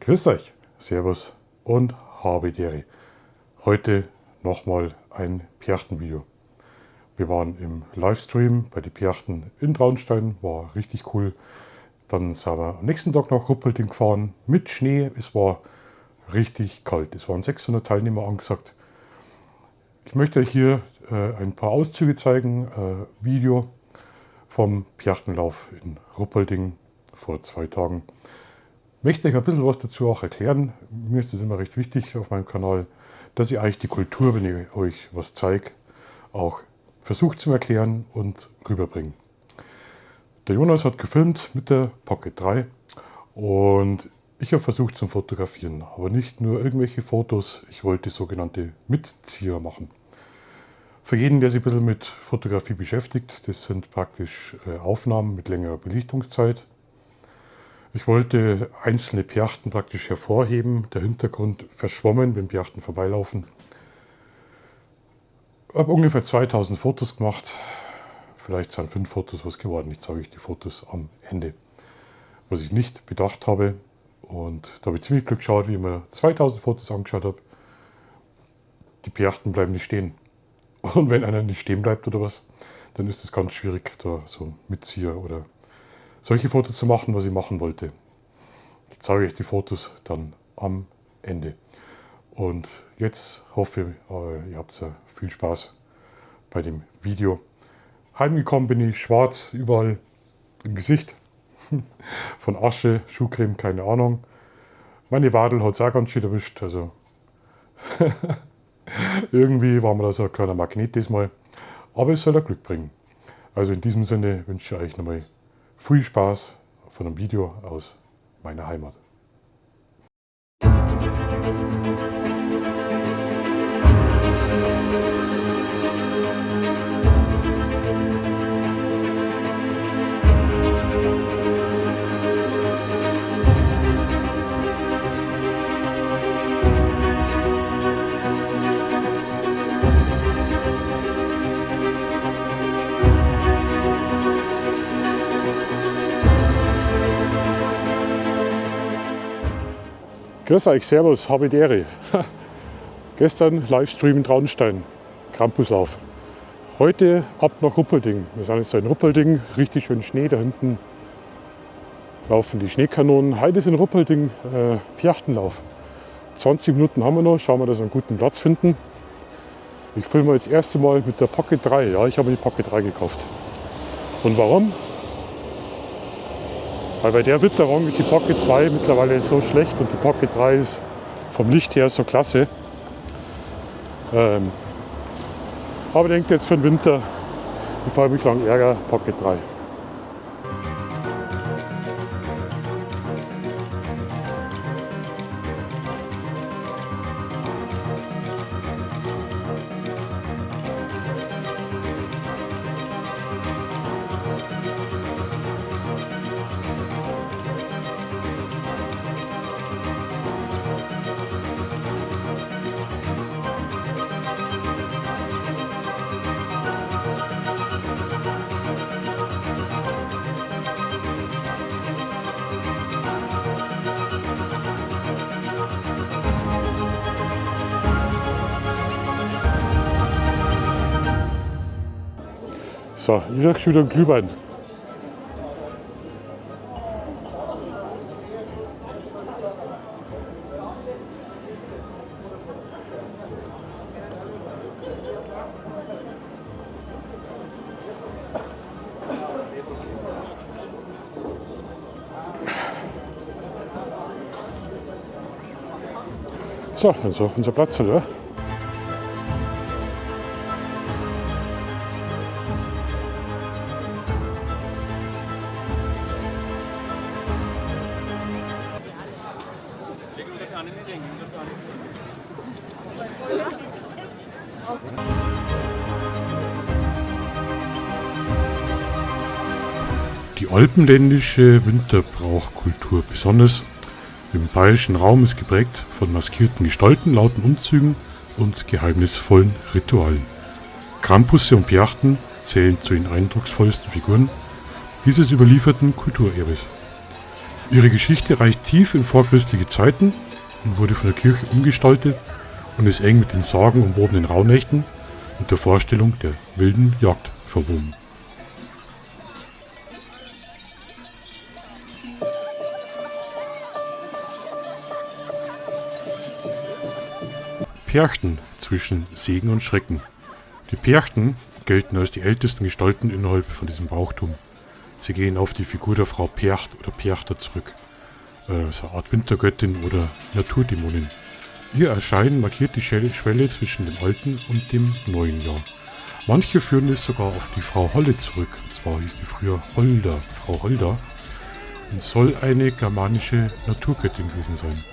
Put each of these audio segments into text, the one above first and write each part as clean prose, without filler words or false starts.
Grüß euch, Servus und habe die Ehre. Heute nochmal ein Piachtenvideo. Wir waren im Livestream bei den Piachten in Traunstein, war richtig cool. Dann sind wir am nächsten Tag nach Ruppolding gefahren mit Schnee. Es war richtig kalt. Es waren 600 Teilnehmer angesagt. Ich möchte euch hier ein paar Auszüge zeigen. Video vom Piachtenlauf in Ruppolding vor 2 Tagen. Ich möchte euch ein bisschen was dazu auch erklären. Mir ist es immer recht wichtig auf meinem Kanal, dass ich euch die Kultur, wenn ich euch was zeige, auch versucht zu erklären und rüberbringen. Der Jonas hat gefilmt mit der Pocket 3 und ich habe versucht zum Fotografieren, aber nicht nur irgendwelche Fotos, ich wollte sogenannte Mitzieher machen. Für jeden, der sich ein bisschen mit Fotografie beschäftigt, das sind praktisch Aufnahmen mit längerer Belichtungszeit. Ich wollte einzelne Piachten praktisch hervorheben, der Hintergrund verschwommen, wenn Piachten vorbeilaufen. Ich habe ungefähr 2000 Fotos gemacht, vielleicht sind 5 Fotos was geworden, ich zeige euch die Fotos am Ende. Was ich nicht bedacht habe, und da habe ich ziemlich Glück geschaut, wie ich mir 2000 Fotos angeschaut habe, die Piachten bleiben nicht stehen. Und wenn einer nicht stehen bleibt oder was, dann ist es ganz schwierig, da so Mitzieher oder solche Fotos zu machen, was ich machen wollte. Ich zeige euch die Fotos dann am Ende. Und jetzt hoffe ich, ihr habt viel Spaß bei dem Video. Heimgekommen bin ich schwarz, überall im Gesicht. Von Asche, Schuhcreme, keine Ahnung. Meine Wadel hat es auch ganz schön erwischt. Also irgendwie war mir da so ein kleiner Magnet diesmal. Aber es soll auch Glück bringen. Also in diesem Sinne wünsche ich euch nochmal viel Spaß von einem Video aus meiner Heimat. Grüß euch, Servus, habe die Ehre. Gestern Livestream in Traunstein, Krampuslauf. Heute ab nach Ruppolding. Wir sind jetzt in Ruppolding, richtig schön Schnee. Da hinten laufen die Schneekanonen. Heute ist in Ruppolding Piachtenlauf. 20 Minuten haben wir noch, schauen wir, dass wir einen guten Platz finden. Ich filme jetzt das erste Mal mit der Pocket 3. Ja, ich habe die Pocket 3 gekauft. Und warum? Weil bei der Witterung ist die Pocket 2 mittlerweile so schlecht und die Pocket 3 ist vom Licht her so klasse. Aber ich denke jetzt für den Winter, bevor ich mich lang ärgere, Pocket 3. So, ich rieche schon wieder einen Glühwein. So, also unser Platz, oder? Die alpenländische Winterbrauchkultur, besonders im bayerischen Raum, ist geprägt von maskierten Gestalten, lauten Umzügen und geheimnisvollen Ritualen. Krampusse und Piachten zählen zu den eindrucksvollsten Figuren dieses überlieferten Kulturerbes. Ihre Geschichte reicht tief in vorchristliche Zeiten und wurde von der Kirche umgestaltet und ist eng mit den sagenumwobenen Rauhnächten und der Vorstellung der wilden Jagd verwoben. Perchten zwischen Segen und Schrecken. Die Perchten gelten als die ältesten Gestalten innerhalb von diesem Brauchtum. Sie gehen auf die Figur der Frau Percht oder Perchter zurück, so eine Art Wintergöttin oder Naturdämonin. Ihr Erscheinen markiert die Schwelle zwischen dem alten und dem neuen Jahr. Manche führen es sogar auf die Frau Holle zurück, und zwar hieß die früher Holda, Frau Holda, und soll eine germanische Naturgöttin gewesen sein.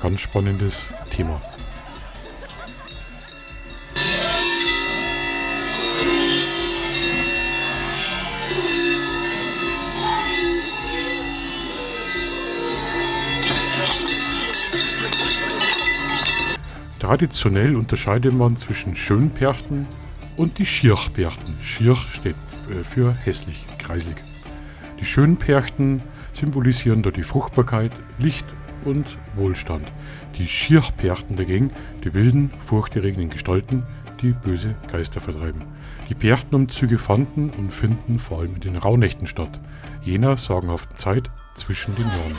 Ganz spannendes Thema. Traditionell unterscheidet man zwischen Schönperchten und die Schirchperchten. Schirch steht für hässlich, kreislig. Die Schönperchten symbolisieren dort die Fruchtbarkeit, Licht und Wohlstand. Die Schirchperchten dagegen, die wilden, furchterregenden Gestalten, die böse Geister vertreiben. Die Perchtenumzüge fanden und finden vor allem in den Rauhnächten statt, jener sagenhaften Zeit zwischen den Jahren.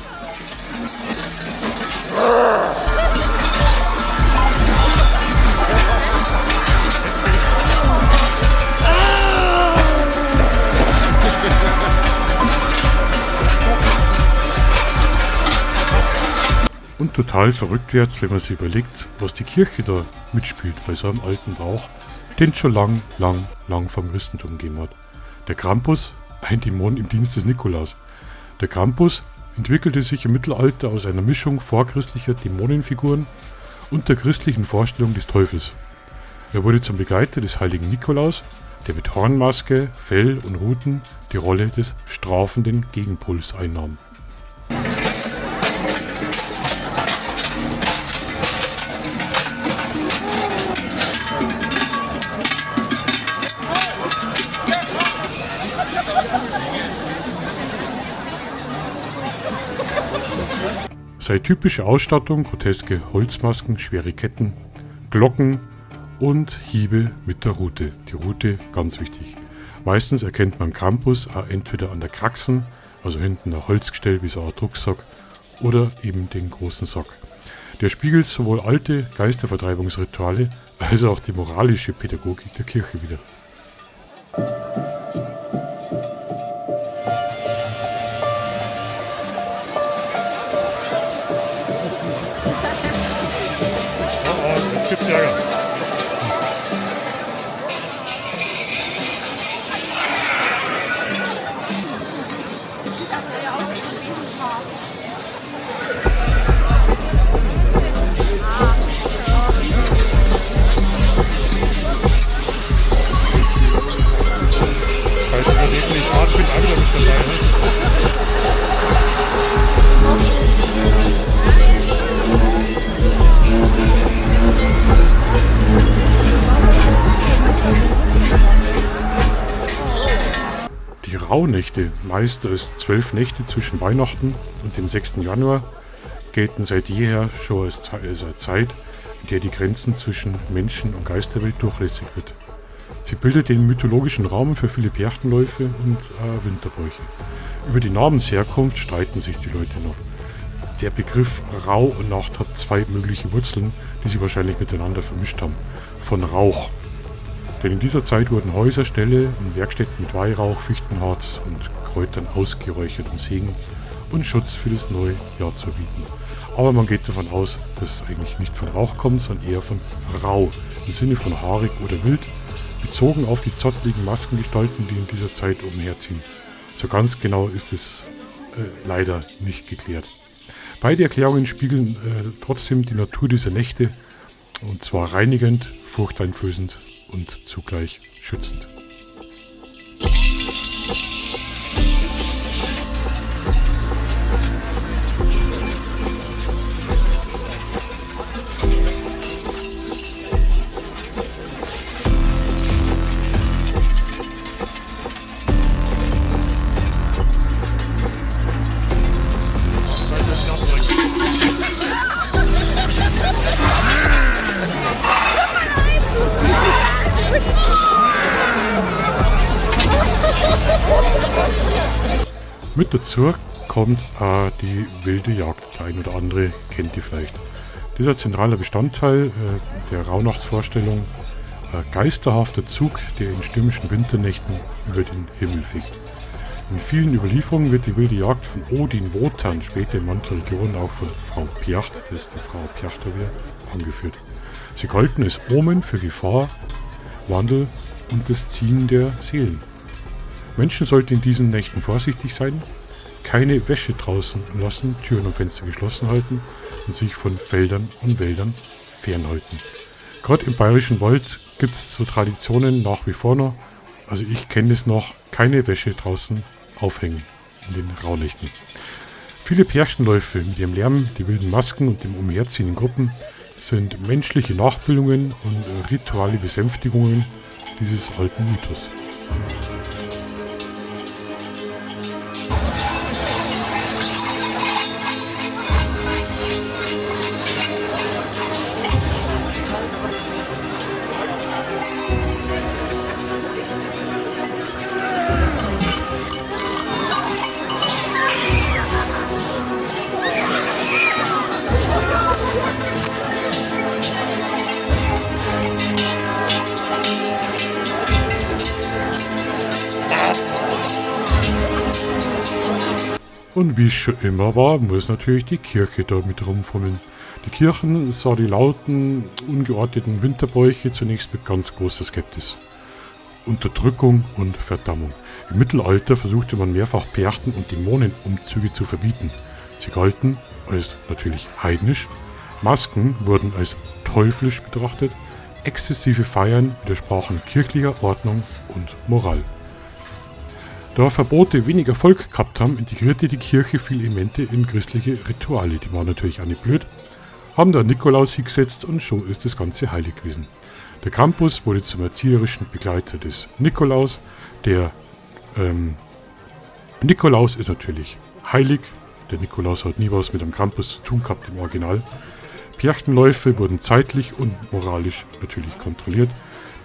Und total verrückt wird's, wenn man sich überlegt, was die Kirche da mitspielt bei so einem alten Brauch, den es schon lang vom Christentum gegeben hat. Der Krampus, ein Dämon im Dienst des Nikolaus. Der Krampus entwickelte sich im Mittelalter aus einer Mischung vorchristlicher Dämonenfiguren und der christlichen Vorstellung des Teufels. Er wurde zum Begleiter des heiligen Nikolaus, der mit Hornmaske, Fell und Ruten die Rolle des strafenden Gegenpols einnahm. Seine typische Ausstattung: groteske Holzmasken, schwere Ketten, Glocken und Hiebe mit der Rute. Die Rute, ganz wichtig. Meistens erkennt man Krampus auch entweder an der Kraxen, also hinten ein Holzgestell wie so ein Drucksack, oder eben den großen Sack. Der spiegelt sowohl alte Geistervertreibungsrituale als auch die moralische Pädagogik der Kirche wider. Gibt's Ärger. Falls ihr wirklich hart bin, auch wieder mit dabei, ne? Die Rauhnächte, meist als 12 Nächte zwischen Weihnachten und dem 6. Januar, gelten seit jeher schon als eine Zeit, in der die Grenzen zwischen Menschen- und Geisterwelt durchlässig wird. Sie bildet den mythologischen Raum für viele Perchtenläufe und Winterbräuche. Über die Namensherkunft streiten sich die Leute noch. Der Begriff Rau und Nacht hat zwei mögliche Wurzeln, die sie wahrscheinlich miteinander vermischt haben. Von Rauch. Denn in dieser Zeit wurden Häuser, Ställe und Werkstätten mit Weihrauch, Fichtenharz und Kräutern ausgeräuchert, um Segen und Schutz für das neue Jahr zu bieten. Aber man geht davon aus, dass es eigentlich nicht von Rauch kommt, sondern eher von Rau, im Sinne von haarig oder wild, bezogen auf die zotteligen Maskengestalten, die in dieser Zeit umherziehen. So ganz genau ist es leider nicht geklärt. Beide Erklärungen spiegeln trotzdem die Natur dieser Nächte, und zwar reinigend, furchteinflößend und zugleich schützend. Mit dazu kommt auch die wilde Jagd. Der ein oder andere kennt die vielleicht. Dieser zentraler Bestandteil der Rauhnachtsvorstellung, ein geisterhafter Zug, der in stürmischen Winternächten über den Himmel fegt. In vielen Überlieferungen wird die wilde Jagd von Odin Wotan, später in mancher Regionen auch von Frau Pjacht, das ist die Frau Pjachterwehr, angeführt. Sie galten als Omen für Gefahr, Wandel und das Ziehen der Seelen. Menschen sollten in diesen Nächten vorsichtig sein, keine Wäsche draußen lassen, Türen und Fenster geschlossen halten und sich von Feldern und Wäldern fernhalten. Gerade im Bayerischen Wald gibt es so Traditionen nach wie vor noch, also ich kenne es noch, keine Wäsche draußen aufhängen in den Rauhnächten. Viele Pärchenläufe mit ihrem Lärm, die wilden Masken und dem Umherziehen in Gruppen sind menschliche Nachbildungen und rituale Besänftigungen dieses alten Mythos. Und wie es schon immer war, muss natürlich die Kirche da mit rumfummeln. Die Kirchen sah die lauten, ungeordneten Winterbräuche zunächst mit ganz großer Skepsis. Unterdrückung und Verdammung. Im Mittelalter versuchte man mehrfach Perchten und Dämonenumzüge zu verbieten. Sie galten als natürlich heidnisch, Masken wurden als teuflisch betrachtet, exzessive Feiern widersprachen kirchlicher Ordnung und Moral. Da Verbote wenig Erfolg gehabt haben, integrierte die Kirche viele Elemente in christliche Rituale. Die waren natürlich auch nicht blöd, haben da Nikolaus hingesetzt und schon ist das Ganze heilig gewesen. Der Krampus wurde zum erzieherischen Begleiter des Nikolaus. Der Nikolaus ist natürlich heilig. Der Nikolaus hat nie was mit dem Krampus zu tun gehabt im Original. Pärchenläufe wurden zeitlich und moralisch natürlich kontrolliert.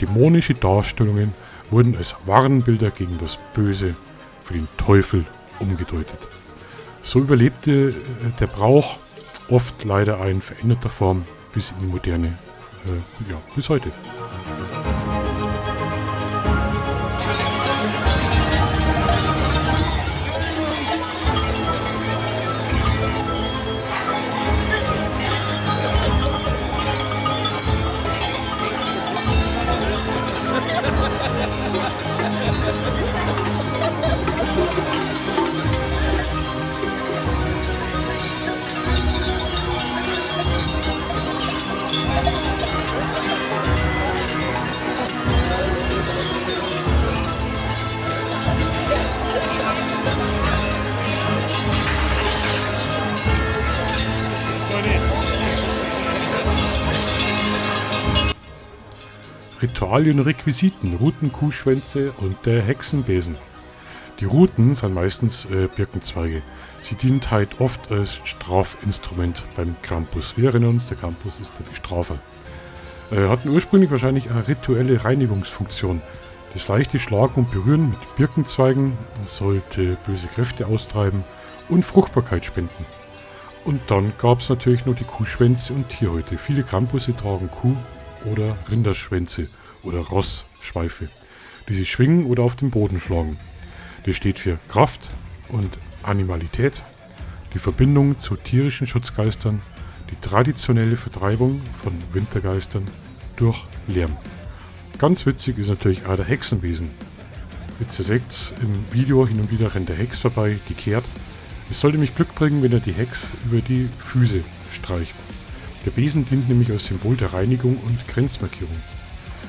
Dämonische Darstellungen wurden als Warnbilder gegen das Böse für den Teufel umgedeutet. So überlebte der Brauch oft leider in veränderter Form bis in die Moderne, bis heute. Ritualien und Requisiten, Ruten, Kuhschwänze und der Hexenbesen. Die Ruten sind meistens Birkenzweige. Sie dienen halt oft als Strafinstrument beim Krampus. Wir erinnern uns, der Krampus ist der Bestrafer. Hatten ursprünglich wahrscheinlich eine rituelle Reinigungsfunktion. Das leichte Schlagen und Berühren mit Birkenzweigen sollte böse Kräfte austreiben und Fruchtbarkeit spenden. Und dann gab es natürlich noch die Kuhschwänze und Tierhäute. Viele Krampusse tragen Kuh- oder Rinderschwänze oder Rossschweife, die sie schwingen oder auf den Boden schlagen. Das steht für Kraft und Animalität, die Verbindung zu tierischen Schutzgeistern, die traditionelle Vertreibung von Wintergeistern durch Lärm. Ganz witzig ist natürlich auch der Hexenbesen. Jetzt seht im Video hin und wieder rennt der Hex vorbei, die kehrt. Es sollte mich Glück bringen, wenn er die Hex über die Füße streicht. Der Besen dient nämlich als Symbol der Reinigung und Grenzmarkierung.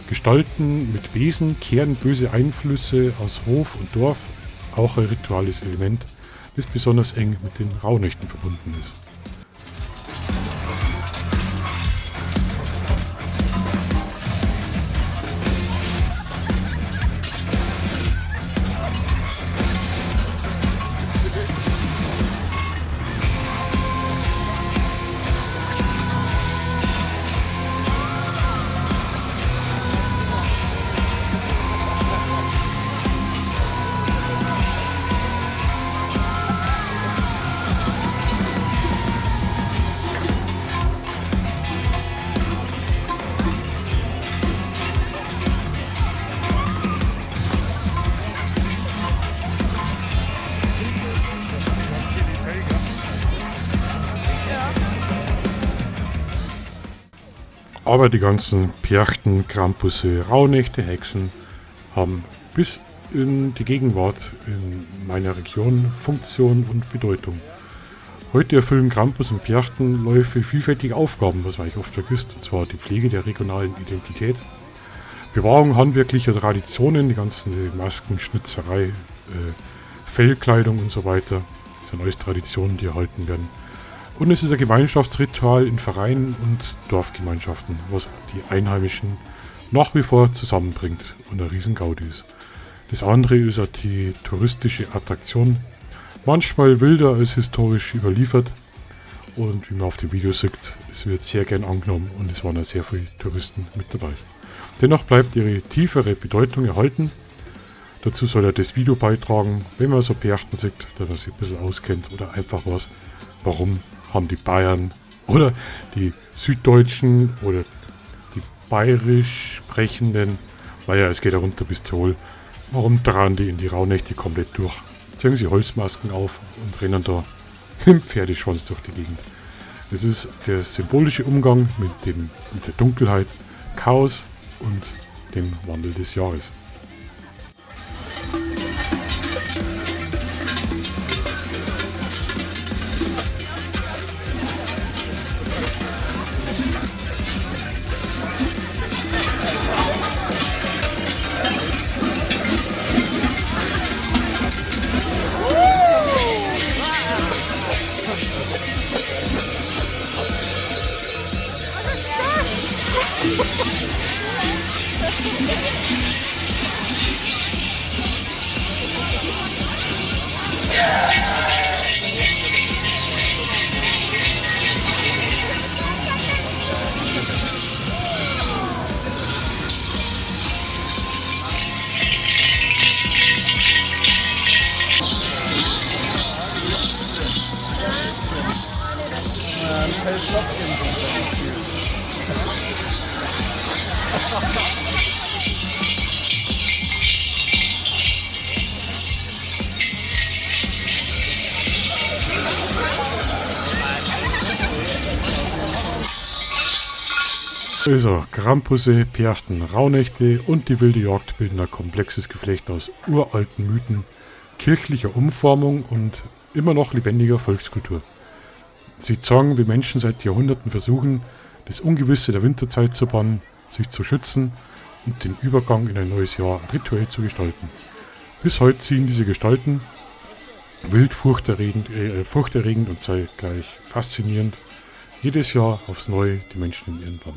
Gestalten mit Besen kehren böse Einflüsse aus Hof und Dorf, auch ein rituales Element, das besonders eng mit den Rauhnächten verbunden ist. Aber die ganzen Perchten, Krampusse, Rauhnächte, Hexen haben bis in die Gegenwart in meiner Region Funktion und Bedeutung. Heute erfüllen Krampus und Perchtenläufe vielfältige Aufgaben, was man eigentlich oft vergisst, und zwar die Pflege der regionalen Identität, Bewahrung handwerklicher Traditionen, die ganzen Masken, Schnitzerei, Fellkleidung und so weiter. Das sind alles Traditionen, die erhalten werden. Und es ist ein Gemeinschaftsritual in Vereinen und Dorfgemeinschaften, was die Einheimischen nach wie vor zusammenbringt und ein riesen Gaudi ist. Das andere ist auch die touristische Attraktion, manchmal wilder als historisch überliefert. Und wie man auf dem Video sieht, es wird sehr gern angenommen und es waren auch sehr viele Touristen mit dabei. Dennoch bleibt ihre tiefere Bedeutung erhalten. Dazu soll er das Video beitragen, wenn man so Perchten sieht, dass man sich ein bisschen auskennt oder einfach was, warum haben die Bayern oder die Süddeutschen oder die bayerisch Sprechenden, naja, es geht ja runter bis Tirol, warum tragen die in die Rauhnächte komplett durch, ziehen sie Holzmasken auf und rennen da im Pferdeschwanz durch die Gegend. Es ist der symbolische Umgang mit der Dunkelheit, Chaos und dem Wandel des Jahres. Also, Krampusse, Perchten, Rauhnächte und die wilde Jagd bilden ein komplexes Geflecht aus uralten Mythen, kirchlicher Umformung und immer noch lebendiger Volkskultur. Sie zeigen, wie Menschen seit Jahrhunderten versuchen, das Ungewisse der Winterzeit zu bannen, sich zu schützen und den Übergang in ein neues Jahr rituell zu gestalten. Bis heute ziehen diese Gestalten wild, furchterregend und zeitgleich faszinierend jedes Jahr aufs Neue die Menschen in ihren Bann.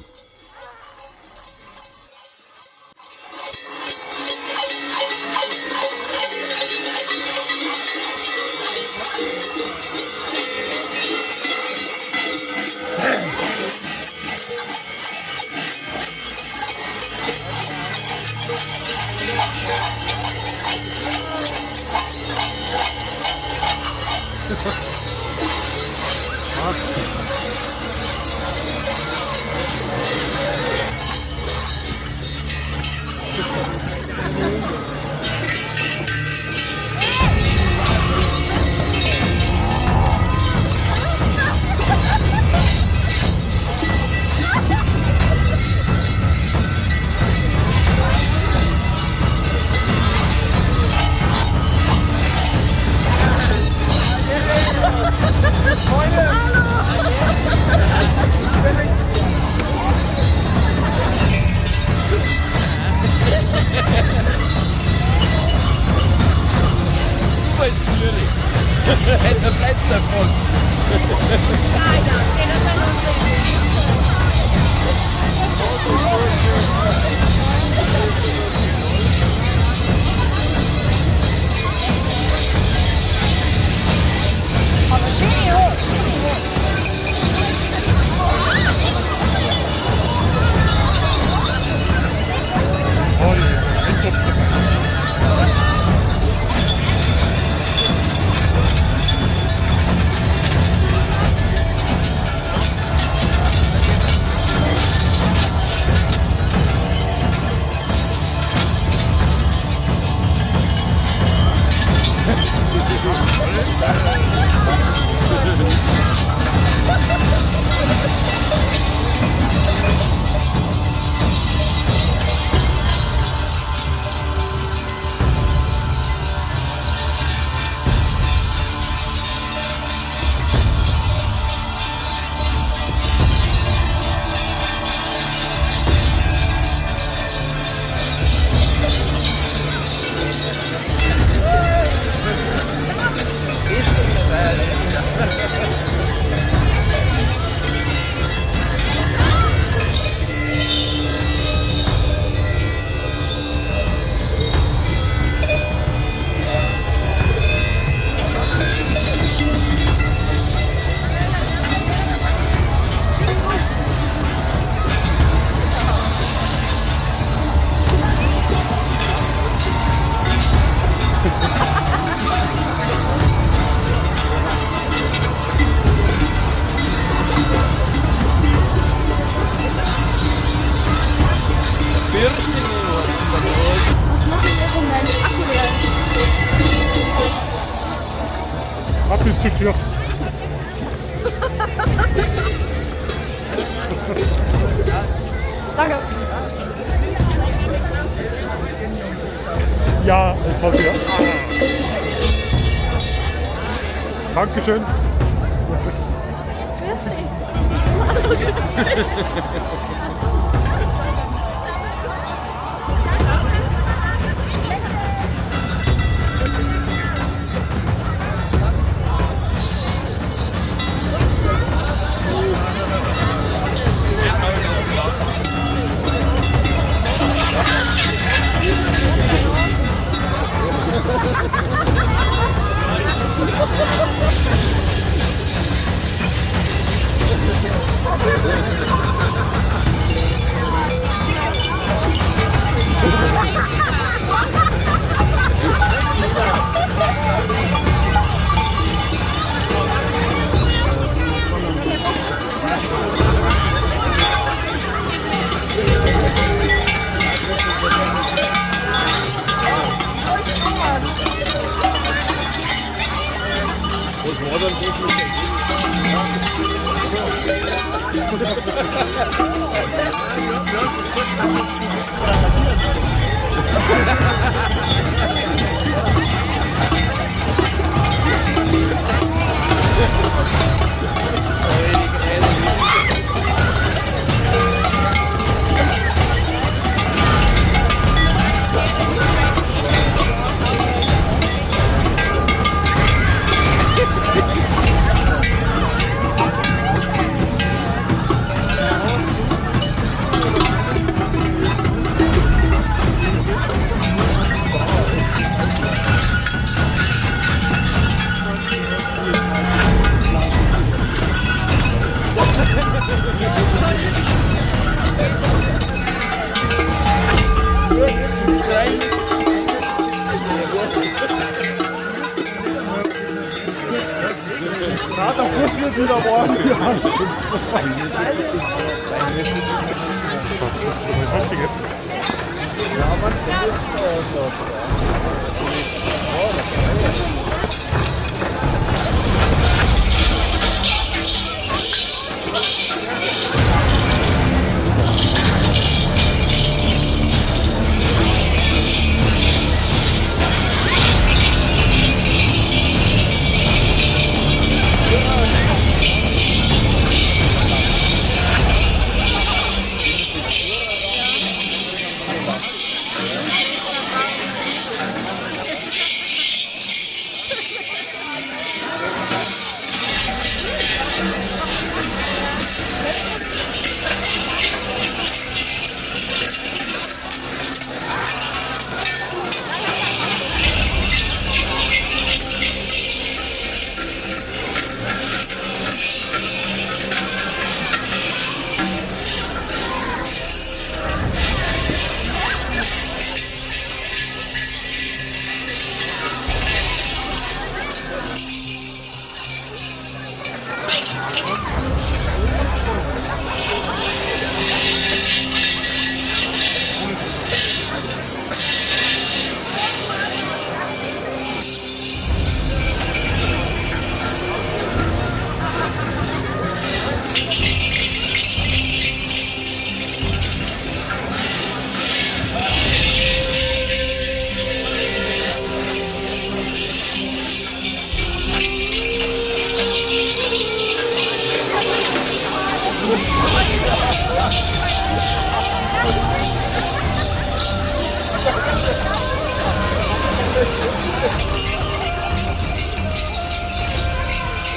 bist du für? Danke. Ja, es hat ja. Dankeschön. Grüß dich.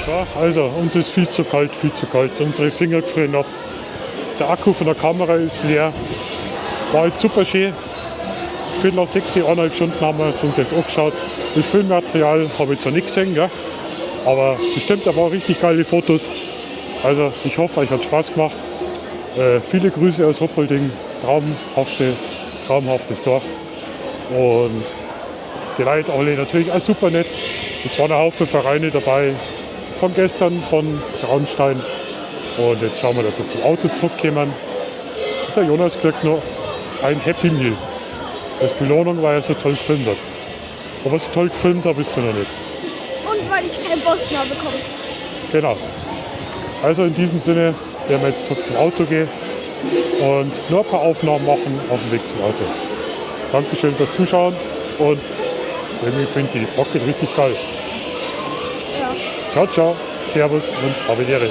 Ja, also uns ist viel zu kalt, viel zu kalt. Unsere Finger frieren ab. Der Akku von der Kamera ist leer. War jetzt super schön. Viertel nach 6, 1,5 Stunden haben wir es uns jetzt angeschaut. Das Filmmaterial habe ich jetzt noch nicht gesehen, ja? Aber bestimmt, da waren richtig geile Fotos. Also ich hoffe, euch hat Spaß gemacht. Viele Grüße aus Ruppolding, traumhaftes Dorf. Und die Leute alle natürlich auch super nett. Es waren ein Haufen Vereine dabei, von gestern, von Traunstein. Und jetzt schauen wir, dass wir zum Auto zurückkommen. Und der Jonas kriegt noch ein Happy Meal. Als Belohnung, weil er so toll gefilmt hat. Aber was ich toll gefilmt habe, ist er noch nicht. Und weil weil ich keinen Boss mehr bekomme. Genau. Also in diesem Sinne werden wir jetzt zurück zum Auto gehen und nur ein paar Aufnahmen machen auf dem Weg zum Auto. Dankeschön fürs Zuschauen und ich finde die Rocket richtig geil. Ja. Ciao, ciao, Servus und Habidere.